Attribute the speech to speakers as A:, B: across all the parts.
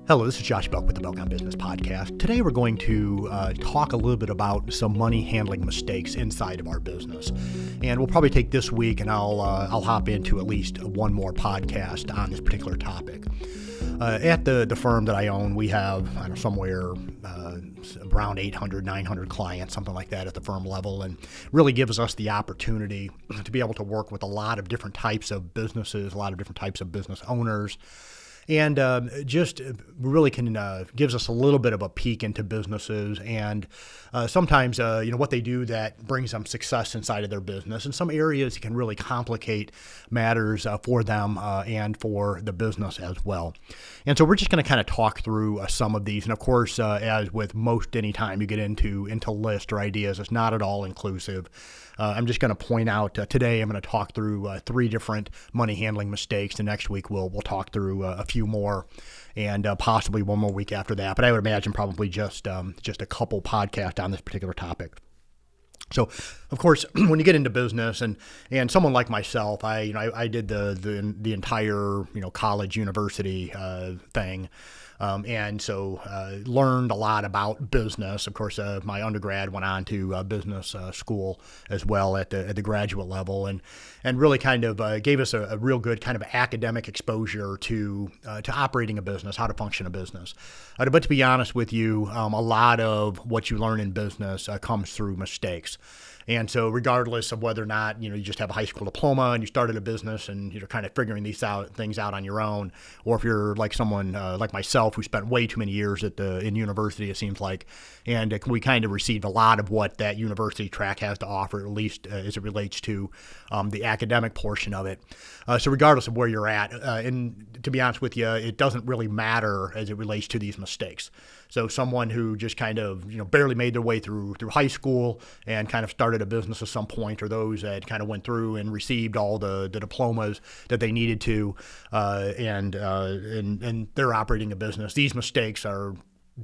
A: Hello, this is Josh Belk with the Belk on Business podcast. Today we're going to talk a little bit about some money handling mistakes inside of our business. And we'll probably take this week and I'll hop into at least one more podcast on this particular topic. At the firm that I own, we have somewhere around 800, 900 clients, something like that at the firm level, and really gives us the opportunity to be able to work with a lot of different types of businesses, a lot of different types of business owners. And just really gives us a little bit of a peek into businesses and sometimes, what they do that brings them success inside of their business. In some areas, it can really complicate matters for them and for the business as well. And so we're just going to kind of talk through some of these. And of course, as with most any time you get into lists or ideas, it's not at all inclusive. I'm just going to point out today I'm going to talk through 3 different money handling mistakes. The next week we'll talk through a few more, and possibly one more week after that. But I would imagine probably just a couple podcasts on this particular topic. So, of course, when you get into business and someone like myself, I did the entire college university thing. And so learned a lot about business. Of course, my undergrad went on to business school as well at the graduate level, and really kind of gave us a real good kind of academic exposure to operating a business, how to function a business. But to be honest with you, a lot of what you learn in business comes through mistakes. And so regardless of whether or not, you just have a high school diploma and you started a business and you're kind of figuring these things out on your own, or if you're like someone like myself who spent way too many years in university, it seems like, and we kind of received a lot of what that university track has to offer, at least as it relates to the academic portion of it. So regardless of where you're at, and to be honest with you, it doesn't really matter as it relates to these mistakes. So someone who just kind of, barely made their way through high school and kind of started a business at some point, or those that kind of went through and received all the diplomas that they needed to, and they're operating a business. These mistakes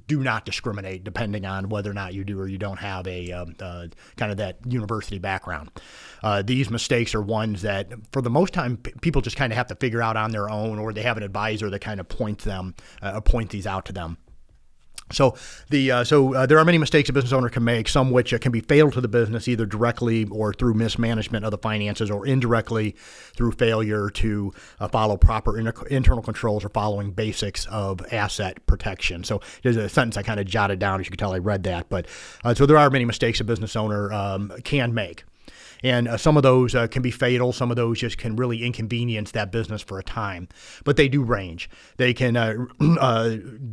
A: do not discriminate depending on whether or not you do or you don't have a kind of that university background. These mistakes are ones that, for the most time, people just kind of have to figure out on their own, or they have an advisor that kind of point these out to them. So there are many mistakes a business owner can make, some which can be fatal to the business, either directly or through mismanagement of the finances, or indirectly through failure to follow proper internal controls or following basics of asset protection. So there's a sentence I kind of jotted down. As you can tell, I read that. But so there are many mistakes a business owner can make. And some of those can be fatal. Some of those just can really inconvenience that business for a time. But they do range. They can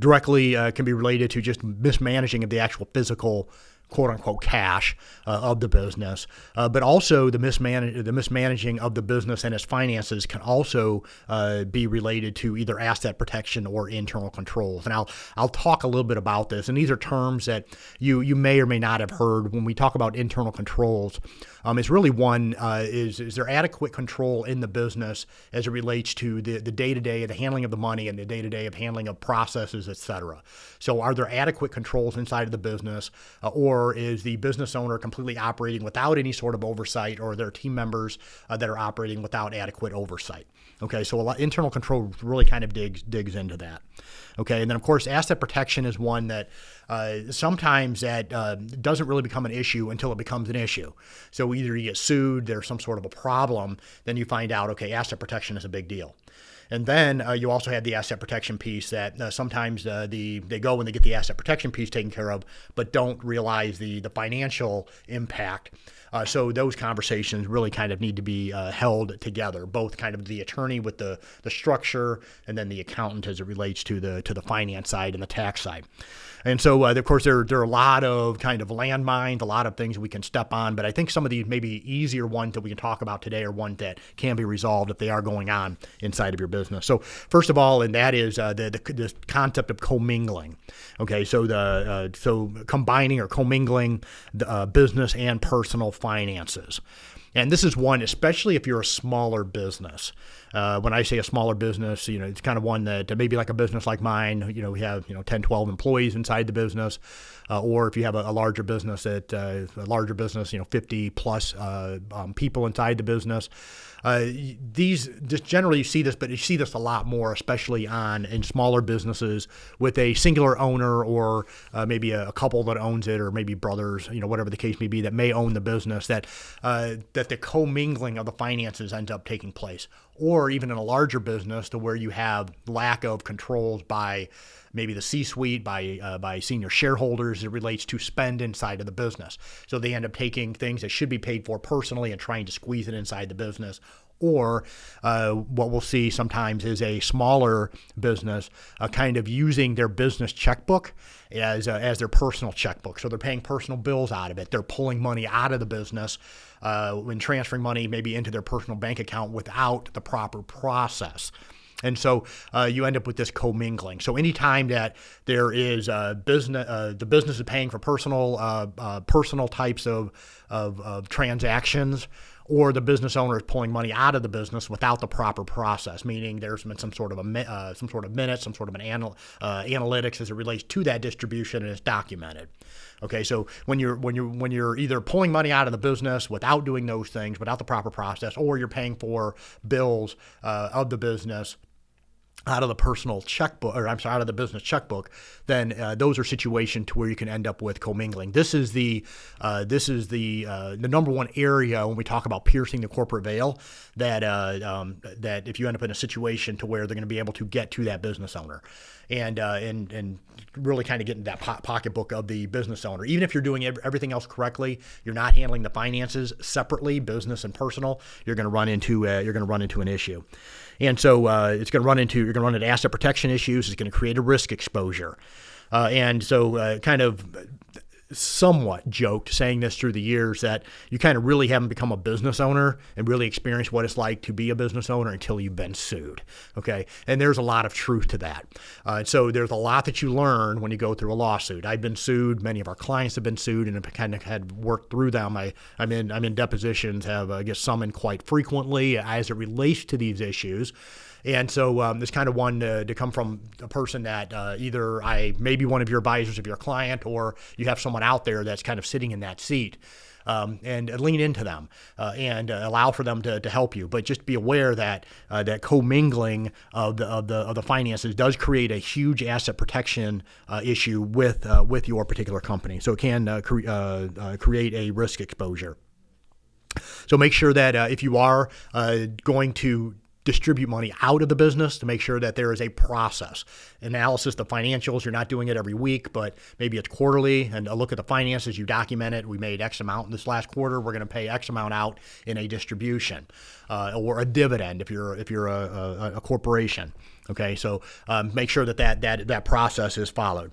A: directly can be related to just mismanaging of the actual physical, quote-unquote, cash of the business. But also the mismanaging of the business and its finances can also be related to either asset protection or internal controls. And I'll talk a little bit about this. And these are terms that you may or may not have heard when we talk about internal controls. It's really one, is there adequate control in the business as it relates to the day-to-day, the handling of the money, and the day-to-day of handling of processes, et cetera. So are there adequate controls inside of the business, or is the business owner completely operating without any sort of oversight, or are there team members that are operating without adequate oversight? Okay, so internal control really kind of digs into that. Okay, and then of course asset protection is one that sometimes that doesn't really become an issue until it becomes an issue. So either you get sued, there's some sort of a problem, then you find out, okay, asset protection is a big deal. And then you also have the asset protection piece that sometimes they go and they get the asset protection piece taken care of, but don't realize the financial impact. So those conversations really kind of need to be held together, both kind of the attorney with the structure and then the accountant as it relates to the finance side and the tax side. And so, of course, there are a lot of kind of landmines, a lot of things we can step on, but I think some of these maybe easier ones that we can talk about today are ones that can be resolved if they are going on inside of your business. So first of all, and that is the concept of co-mingling. Okay, so combining or co-mingling the business and personal finances. And this is one, especially if you're a smaller business. When I say a smaller business, it's kind of one that maybe like a business like mine, we have, 10, 12 employees inside the business. Or if you have a larger business 50 plus people inside the business. Just generally you see this, but you see this a lot more, especially in smaller businesses with a singular owner or maybe a couple that owns it, or maybe brothers, whatever the case may be, that may own the business, that the co-mingling of the finances ends up taking place. Or even in a larger business to where you have lack of controls by maybe the C-suite, by senior shareholders as it relates to spend inside of the business. So they end up taking things that should be paid for personally and trying to squeeze it inside the business. Or what we'll see sometimes is a smaller business kind of using their business checkbook as their personal checkbook. So they're paying personal bills out of it. They're pulling money out of the business when transferring money maybe into their personal bank account without the proper process. And so you end up with this co-mingling. So anytime that there is the business is paying for personal types of transactions, or the business owner is pulling money out of the business without the proper process, meaning there's been some sort of minutes, some sort of an analytics as it relates to that distribution, and it's documented. Okay, so when you're either pulling money out of the business without doing those things, without the proper process, or you're paying for bills of the business out of the personal checkbook, out of the business checkbook, then those are situations to where you can end up with commingling. This is the number one area when we talk about piercing the corporate veil, that if you end up in a situation to where they're going to be able to get to that business owner, and really kind of get into that pocketbook of the business owner. Even if you're doing everything else correctly, you're not handling the finances separately, business and personal, you're going to run into an issue. And so you're going to run into asset protection issues. It's going to create a risk exposure. And so kind of somewhat joked saying this through the years that you kind of really haven't become a business owner and really experienced what it's like to be a business owner until you've been sued. Okay. And there's a lot of truth to that. So there's a lot that you learn when you go through a lawsuit. I've been sued. Many of our clients have been sued and have kind of had worked through them. I'm in depositions, have get summoned quite frequently as it relates to these issues. And so it's kind of one to come from a person that either I may be one of your advisors of your client, or you have someone out there that's kind of sitting in that seat, and lean into them and allow for them to help you. But just be aware that that commingling of the finances does create a huge asset protection issue with your particular company. So it can create a risk exposure. So make sure that if you are going to distribute money out of the business, to make sure that there is a process. Analysis, the financials, you're not doing it every week, but maybe it's quarterly, and a look at the finances, you document it. We made X amount in this last quarter. We're going to pay X amount out in a distribution or a dividend if you're a corporation. Okay, so make sure that process is followed.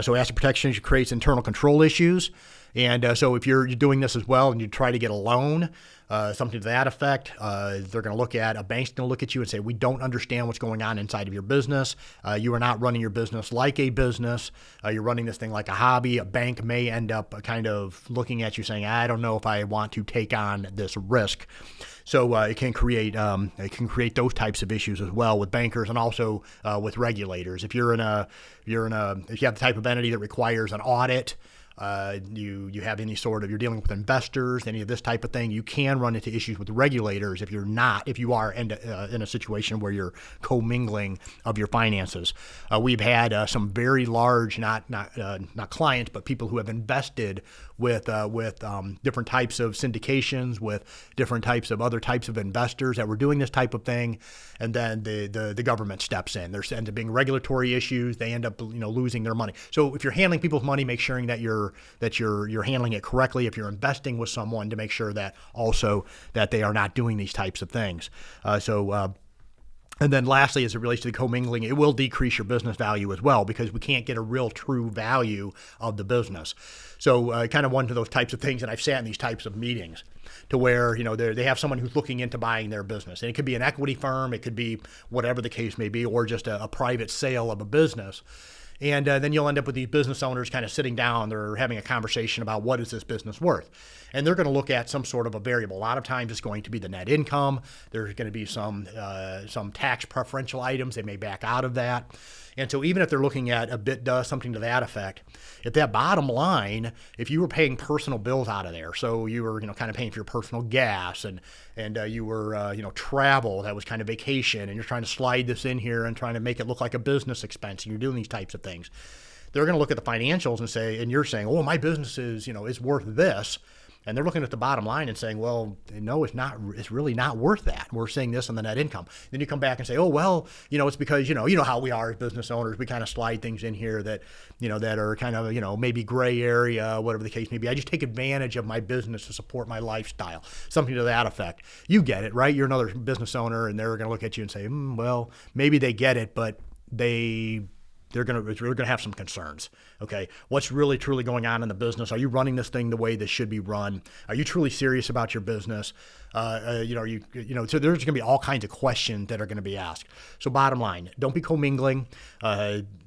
A: So asset protection creates internal control issues. And so if you're doing this as well and you try to get a loan, something to that effect, they're going to look at, a bank's going to look at you and say, we don't understand what's going on inside of your business. You are not running your business like a business. You're running this thing like a hobby. A bank may end up kind of looking at you saying, I don't know if I want to take on this risk. So it can create those types of issues as well with bankers and also with regulators. If you have the type of entity that requires an audit, you have any sort of, you're dealing with investors, any of this type of thing, you can run into issues with regulators if you are in a situation where you're commingling of your finances. We've had some very large, not clients, but people who have invested with different types of syndications, with different types of other types of investors that were doing this type of thing, and then the government steps in. There ends up being regulatory issues. They end up losing their money. So if you're handling people's money, make sure that you're handling it correctly. If you're investing with someone, to make sure that also that they are not doing these types of things. And then lastly, as it relates to the commingling, it will decrease your business value as well, because we can't get a real true value of the business. So kind of one of those types of things, and I've sat in these types of meetings to where, they have someone who's looking into buying their business. And it could be an equity firm, it could be whatever the case may be, or just a private sale of a business. And then you'll end up with these business owners kind of sitting down. They're having a conversation about what is this business worth. And they're going to look at some sort of a variable. A lot of times it's going to be the net income. There's going to be some tax preferential items. They may back out of that. And so even if they're looking at EBITDA, something to that effect, if that bottom line, if you were paying personal bills out of there, so you were, kind of paying for your personal gas and you were, travel, that was kind of vacation, and you're trying to slide this in here and trying to make it look like a business expense, and you're doing these types of things, they're going to look at the financials and say, and you're saying, oh, my business is, is worth this. And they're looking at the bottom line and saying, well, no, it's not. It's really not worth that. We're seeing this on the net income. Then you come back and say, oh, well, it's because, you know how we are as business owners. We kind of slide things in here that, that are kind of, maybe gray area, whatever the case may be. I just take advantage of my business to support my lifestyle, something to that effect. You get it, right? You're another business owner, and they're going to look at you and say, well, maybe they get it, but they're going to have some concerns. Okay, what's really truly going on in the business? Are you running this thing the way this should be run? Are you truly serious about your business? So there's going to be all kinds of questions that are going to be asked. So bottom line, don't be co-mingling.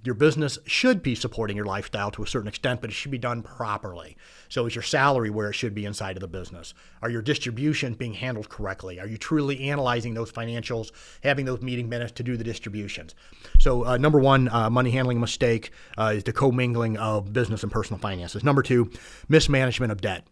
A: Your business should be supporting your lifestyle to a certain extent, but it should be done properly. So is your salary where it should be inside of the business? Are your distributions being handled correctly? Are you truly analyzing those financials, having those meeting minutes to do the distributions? So number one, money handling mistake is the co-mingling of business and personal finances. Number two, mismanagement of debt.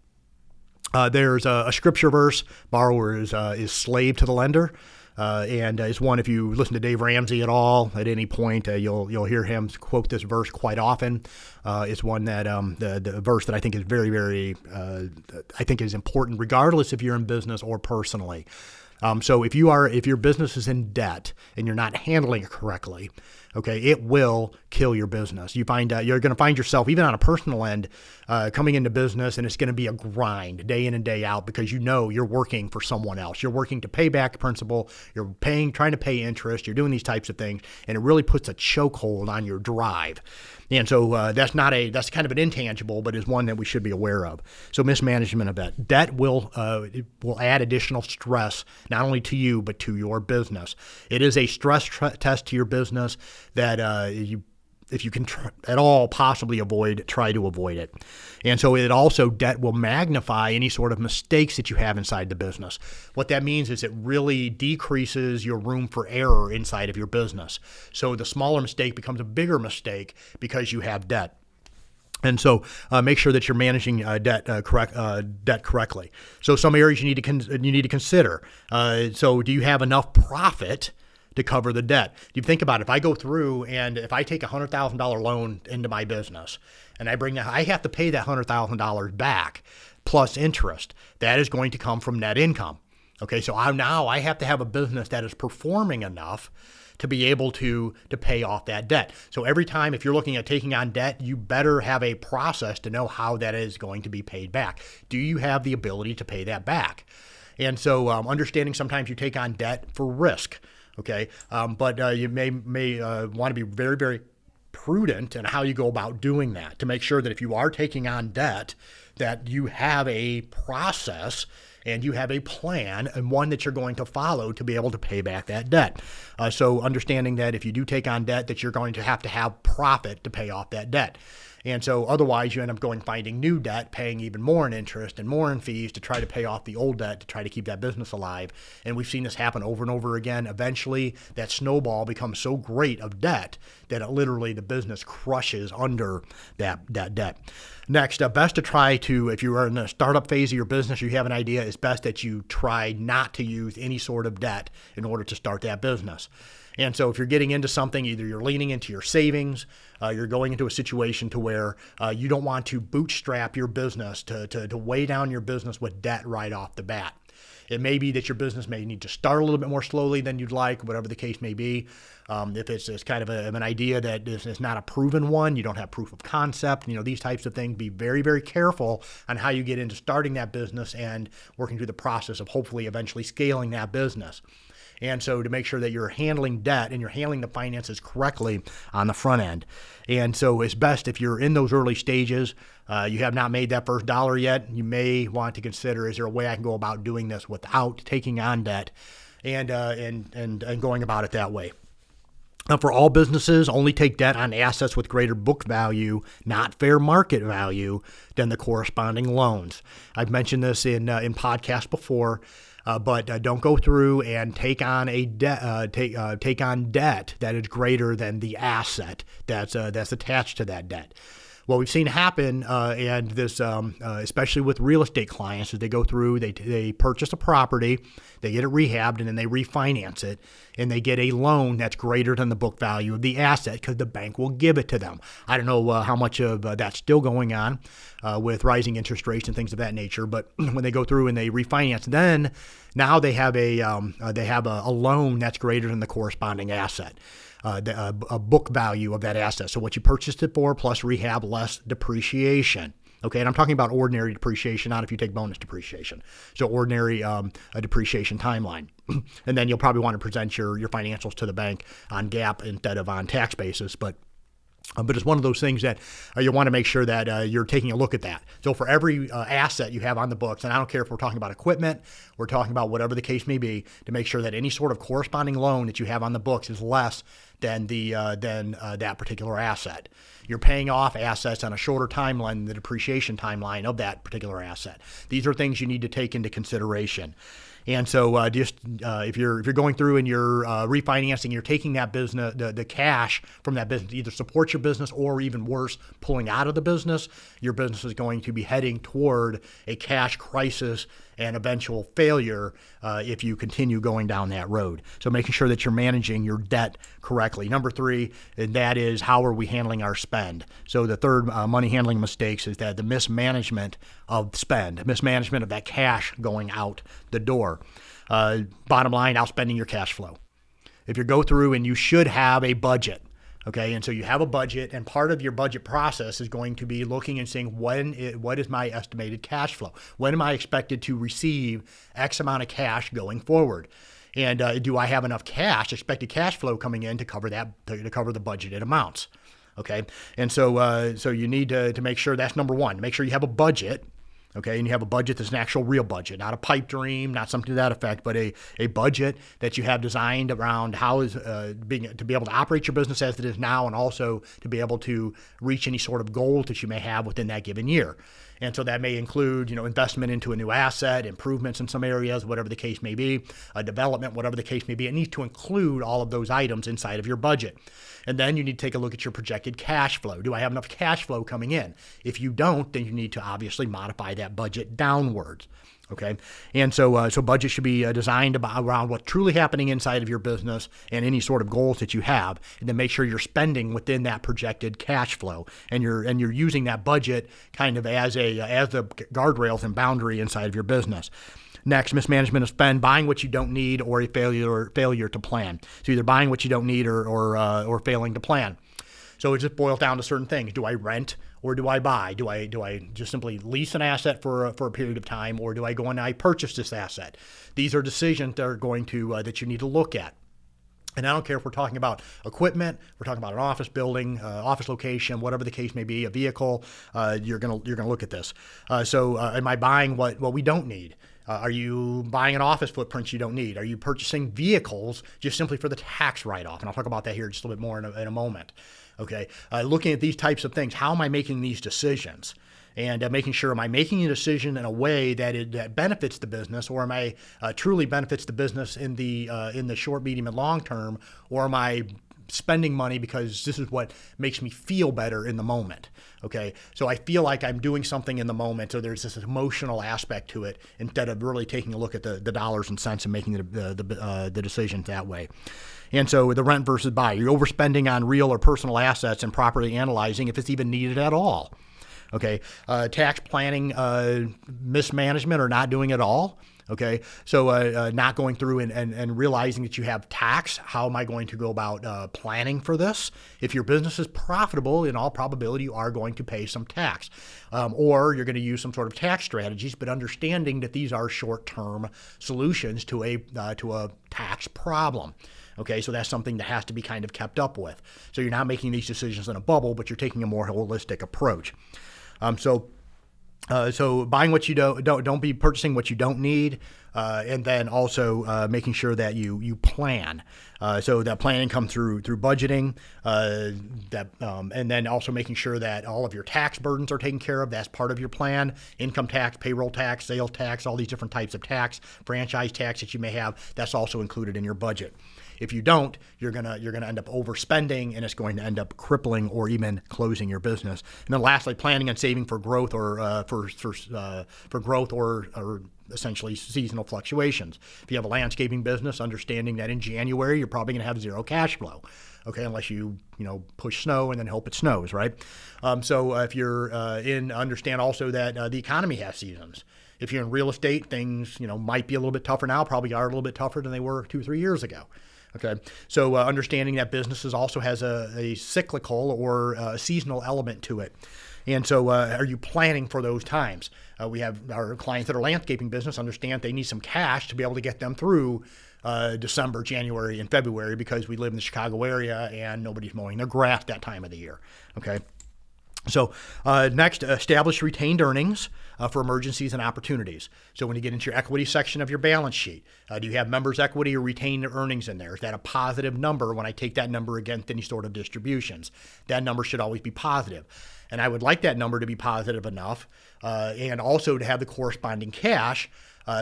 A: There's a scripture verse, borrower is slave to the lender. And it's one, if you listen to Dave Ramsey at all, at any point, you'll hear him quote this verse quite often. It's one that the verse that I think is very, very, I think is important, regardless if you're in business or personally. So if your business is in debt and you're not handling it correctly, okay, it will kill your business. You're going to find yourself, even on a personal end, coming into business, and it's going to be a grind day in and day out because you're working for someone else. You're working to pay back principal. You're trying to pay interest. You're doing these types of things, and it really puts a chokehold on your drive. And so that's kind of an intangible, but is one that we should be aware of. So mismanagement of debt. Debt will add additional stress, not only to you, but to your business. It is a stress test to your business that if you can at all possibly try to avoid it. And so debt will magnify any sort of mistakes that you have inside the business. What that means is it really decreases your room for error inside of your business. So the smaller mistake becomes a bigger mistake because you have debt. And so make sure that you're managing debt correctly. So some areas you need to consider. So do you have enough profit to cover the debt? You think about it, if I go through and if I take a $100,000 loan into my business and I have to pay that $100,000 back plus interest. That is going to come from net income. Okay, so I have to have a business that is performing enough to be able to pay off that debt. So every time, if you're looking at taking on debt, you better have a process to know how that is going to be paid back. Do you have the ability to pay that back? And so understanding sometimes you take on debt for risk. Okay, but you may want to be very, very prudent in how you go about doing that to make sure that if you are taking on debt, that you have a process and you have a plan and one that you're going to follow to be able to pay back that debt. So understanding that if you do take on debt, that you're going to have profit to pay off that debt. And so otherwise you end up finding new debt, paying even more in interest and more in fees to try to pay off the old debt to try to keep that business alive. And we've seen this happen over and over again. Eventually that snowball becomes so great of debt that the business crushes under that debt. Next, best to try to, if you are in the startup phase of your business, you have an idea, it's best that you try not to use any sort of debt in order to start that business. And so if you're getting into something, either you're leaning into your savings, you're going into a situation to where you don't want to bootstrap your business to weigh down your business with debt right off the bat. It may be that your business may need to start a little bit more slowly than you'd like, whatever the case may be. If it's kind of an idea that is not a proven one, you don't have proof of concept, these types of things, be very, very careful on how you get into starting that business and working through the process of hopefully eventually scaling that business. And so to make sure that you're handling debt and you're handling the finances correctly on the front end. And so it's best if you're in those early stages, you have not made that first dollar yet, you may want to consider, is there a way I can go about doing this without taking on debt and going about it that way? For all businesses, only take debt on assets with greater book value, not fair market value, than the corresponding loans. I've mentioned this in podcasts before, but don't go through and take on a take on debt that is greater than the asset that's attached to that debt. What we've seen happen, and this, especially with real estate clients, is they go through, they purchase a property, they get it rehabbed, and then they refinance it, and they get a loan that's greater than the book value of the asset because the bank will give it to them. I don't know how much of that's still going on with rising interest rates and things of that nature, but when they go through and they refinance, then now they have a loan that's greater than the corresponding asset. A book value of that asset. So what you purchased it for plus rehab less depreciation. Okay, and I'm talking about ordinary depreciation, not if you take bonus depreciation. So ordinary depreciation timeline. And then you'll probably want to present your financials to the bank on GAAP instead of on tax basis. But it's one of those things that you want to make sure that you're taking a look at that. So for every asset you have on the books, and I don't care if we're talking about equipment, we're talking about whatever the case may be, to make sure that any sort of corresponding loan that you have on the books is less than that particular asset. You're paying off assets on a shorter timeline than the depreciation timeline of that particular asset. These are things you need to take into consideration. And so if you're going through and you're refinancing, you're taking that business, the cash from that business, either support your business or even worse, pulling out of the business, your business is going to be heading toward a cash crisis and eventual failure if you continue going down that road. So making sure that you're managing your debt correctly. Number 3, and that is, how are we handling our spend? So the third money handling mistakes is that the mismanagement of spend, mismanagement of that cash going out the door. Bottom line, outspending your cash flow. If you go through and you should have a budget, okay, and so you have a budget, and part of your budget process is going to be looking and saying, what is my estimated cash flow? When am I expected to receive X amount of cash going forward? And do I have enough cash, expected cash flow coming in to cover that, to cover the budgeted amounts? Okay, and so you need to make sure that's number 1. Make sure you have a budget. Okay, and you have a budget that's an actual real budget, not a pipe dream, not something to that effect, but a budget that you have designed around how is to be able to operate your business as it is now, and also to be able to reach any sort of goal that you may have within that given year. And so that may include, investment into a new asset, improvements in some areas, whatever the case may be, development, whatever the case may be. It needs to include all of those items inside of your budget. And then you need to take a look at your projected cash flow. Do I have enough cash flow coming in? If you don't, then you need to obviously modify that budget downwards. Okay, and so budget should be designed around what's truly happening inside of your business and any sort of goals that you have, and then make sure you're spending within that projected cash flow, and you're using that budget kind of as the guardrails and boundary inside of your business. Next, mismanagement of spend, buying what you don't need, or a failure to plan. So either buying what you don't need or failing to plan. So it just boils down to certain things. Do I rent or do I buy? Do I just simply lease an asset for a period of time, or do I go and I purchase this asset? These are decisions that are going to that you need to look at. And I don't care if we're talking about equipment, we're talking about an office building, office location, whatever the case may be, a vehicle. You're gonna look at this. So am I buying what we don't need? Are you buying an office footprint you don't need? Are you purchasing vehicles just simply for the tax write-off? And I'll talk about that here just a little bit more in a moment. Okay, looking at these types of things, how am I making these decisions? And making sure, am I making a decision in a way that benefits the business, or am I truly benefits the business in the short, medium, and long term, or am I spending money because this is what makes me feel better in the moment? Okay, so I feel like I'm doing something in the moment, so there's this emotional aspect to it instead of really taking a look at the dollars and cents and making the decisions that way. And so the rent versus buy, you're overspending on real or personal assets and properly analyzing if it's even needed at all. Okay, tax planning, mismanagement or not doing it all. Okay, so not going through and realizing that you have tax. How am I going to go about planning for this? If your business is profitable, in all probability, you are going to pay some tax. Or you're going to use some sort of tax strategies, but understanding that these are short-term solutions to a tax problem. Okay, so that's something that has to be kind of kept up with. So you're not making these decisions in a bubble, but you're taking a more holistic approach. So So buying what you don't be purchasing what you don't need, and then also making sure that you plan. So that planning comes through budgeting, and then also making sure that all of your tax burdens are taken care of. That's part of your plan. Income tax, payroll tax, sales tax, all these different types of tax, franchise tax that you may have. That's also included in your budget. If you don't, you're gonna end up overspending, and it's going to end up crippling or even closing your business. And then lastly, planning on saving for growth or for growth or essentially seasonal fluctuations. If you have a landscaping business, understanding that in January you're probably going to have zero cash flow. Okay, unless you push snow and then hope it snows, right? So if you're understand also that the economy has seasons. If you're in real estate, things might be a little bit tougher now, probably are a little bit tougher than they were 2-3 years ago. Okay, so understanding that businesses also has a cyclical or a seasonal element to it. And so are you planning for those times? We have our clients that are landscaping business understand they need some cash to be able to get them through December, January, and February because we live in the Chicago area and nobody's mowing their grass that time of the year. Okay. So next, establish retained earnings for emergencies and opportunities. So when you get into your equity section of your balance sheet, do you have members' equity or retained earnings in there? Is that a positive number when I take that number against any sort of distributions? That number should always be positive. And I would like that number to be positive enough and also to have the corresponding cash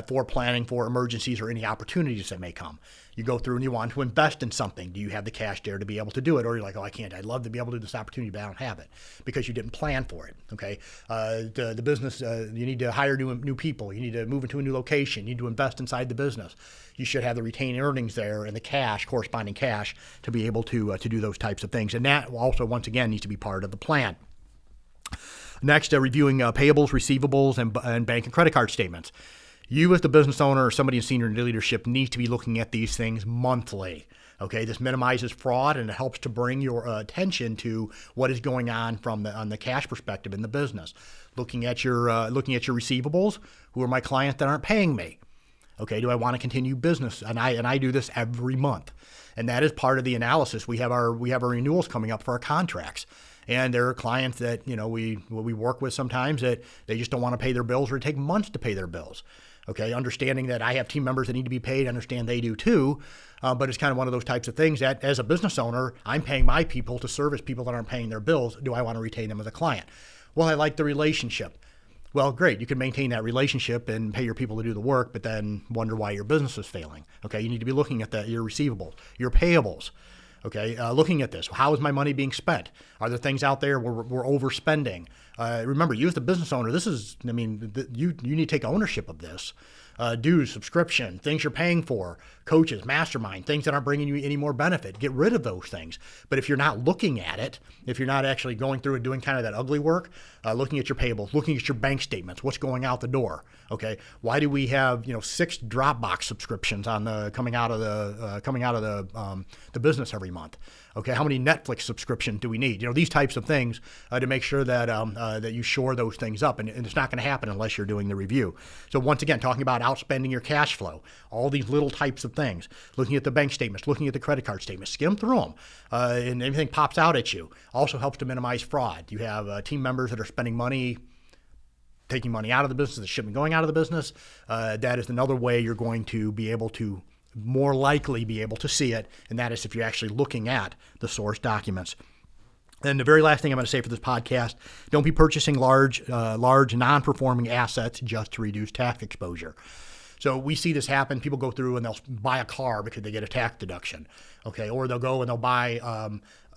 A: for planning for emergencies or any opportunities that may come. You go through and you want to invest in something. Do you have the cash there to be able to do it? Or you're like, oh, I can't. I'd love to be able to do this opportunity, but I don't have it because you didn't plan for it. Okay. The business, you need to hire new people. You need to move into a new location. You need to invest inside the business. You should have the retained earnings there and the cash, corresponding cash, to be able to do those types of things. And that also, once again, needs to be part of the plan. Next, reviewing payables, receivables, and bank and credit card statements. You as the business owner or somebody in senior leadership needs to be looking at these things monthly. Okay, this minimizes fraud and it helps to bring your attention to what is going on on the cash perspective in the business. Looking at your receivables. Who are my clients that aren't paying me? Okay, do I want to continue business? And I do this every month, and that is part of the analysis. We have our renewals coming up for our contracts. And there are clients that we work with sometimes that they just don't want to pay their bills or take months to pay their bills. Okay, understanding that I have team members that need to be paid, understand they do too, but it's kind of one of those types of things that as a business owner, I'm paying my people to service people that aren't paying their bills. Do I want to retain them as a client? Well, I like the relationship. Well, great. You can maintain that relationship and pay your people to do the work, but then wonder why your business is failing. Okay, you need to be looking at your receivables, your payables. Okay, looking at this, how is my money being spent? Are there things out there where we're overspending? Remember, you as the business owner, you need to take ownership of this. Dues, subscription, things you're paying for, coaches, mastermind, things that aren't bringing you any more benefit. Get rid of those things. But if you're not looking at it, if you're not actually going through and doing kind of that ugly work, looking at your payables, looking at your bank statements, what's going out the door? Okay, why do we have 6 Dropbox subscriptions coming out of the business every month? Okay, how many Netflix subscriptions do we need? These types of things to make sure that that you shore those things up, and it's not going to happen unless you're doing the review. So once again, talking about outspending your cash flow, all these little types of things, looking at the bank statements, looking at the credit card statements, skim through them, and anything pops out at you. Also helps to minimize fraud. You have team members that are spending money, taking money out of the business, the shipment going out of the business. That is another way you're going to be able to more likely be able to see it, and that is if you're actually looking at the source documents. And the very last thing I'm going to say for this podcast, don't be purchasing large non-performing assets just to reduce tax exposure. So we see this happen. People go through and they'll buy a car because they get a tax deduction, okay? Or they'll go and they'll buy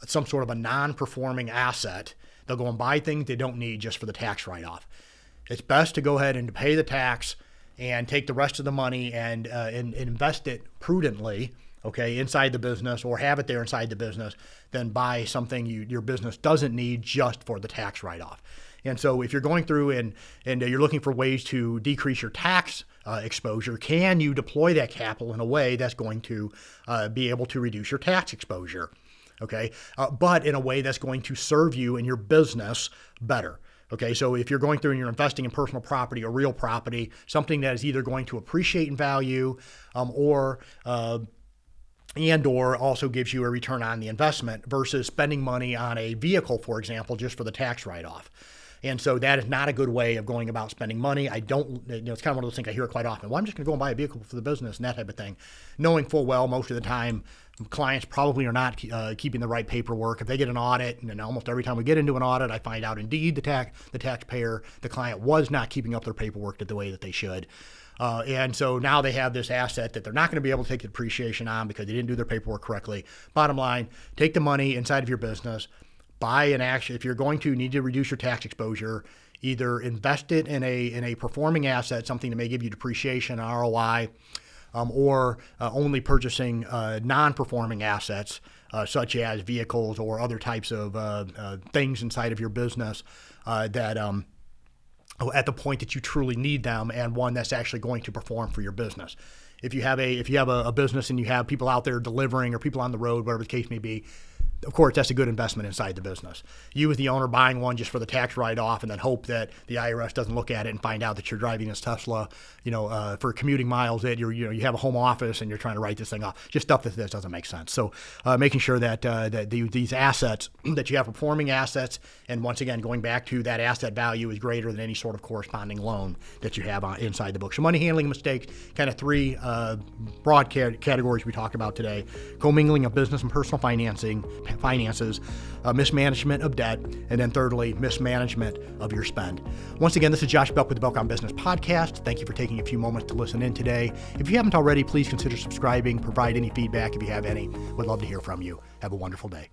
A: some sort of a non-performing asset. They'll go and buy things they don't need just for the tax write-off. It's best to go ahead and pay the tax and take the rest of the money and invest it prudently, okay, inside the business, or have it there inside the business, than buy something your business doesn't need just for the tax write-off. And so if you're going through and you're looking for ways to decrease your tax exposure, can you deploy that capital in a way that's going to be able to reduce your tax exposure, okay, but in a way that's going to serve you and your business better? Okay, so if you're going through and you're investing in personal property or real property, something that is either going to appreciate in value or also gives you a return on the investment versus spending money on a vehicle, for example, just for the tax write-off. And so that is not a good way of going about spending money. I don't, it's kind of one of those things I hear quite often. Well, I'm just going to go and buy a vehicle for the business and that type of thing. Knowing full well, most of the time, clients probably are not keeping the right paperwork. If they get an audit, and almost every time we get into an audit, I find out indeed the taxpayer, the client was not keeping up their paperwork the way that they should. And so now they have this asset that they're not going to be able to take the depreciation on because they didn't do their paperwork correctly. Bottom line, take the money inside of your business, buy an action. If you're going to need to reduce your tax exposure, either invest it in a performing asset, something that may give you depreciation, ROI, or only purchasing non-performing assets such as vehicles or other types of things inside of your business that at the point that you truly need them, and one that's actually going to perform for your business. If you have a business and you have people out there delivering or people on the road, whatever the case may be, of course, that's a good investment inside the business. You as the owner buying one just for the tax write-off and then hope that the IRS doesn't look at it and find out that you're driving this Tesla, for commuting miles, that you have a home office and you're trying to write this thing off. Just stuff that this doesn't make sense. So making sure that these assets, that you have performing assets, and once again, going back to that asset value is greater than any sort of corresponding loan that you have inside the book. So money handling mistakes, kind of three broad categories we talked about today: co-mingling of business and personal finances, mismanagement of debt, and then thirdly, mismanagement of your spend. Once again, this is Josh Belk with the Belk on Business podcast. Thank you for taking a few moments to listen in today. If you haven't already, please consider subscribing, provide any feedback if you have any. Would love to hear from you. Have a wonderful day.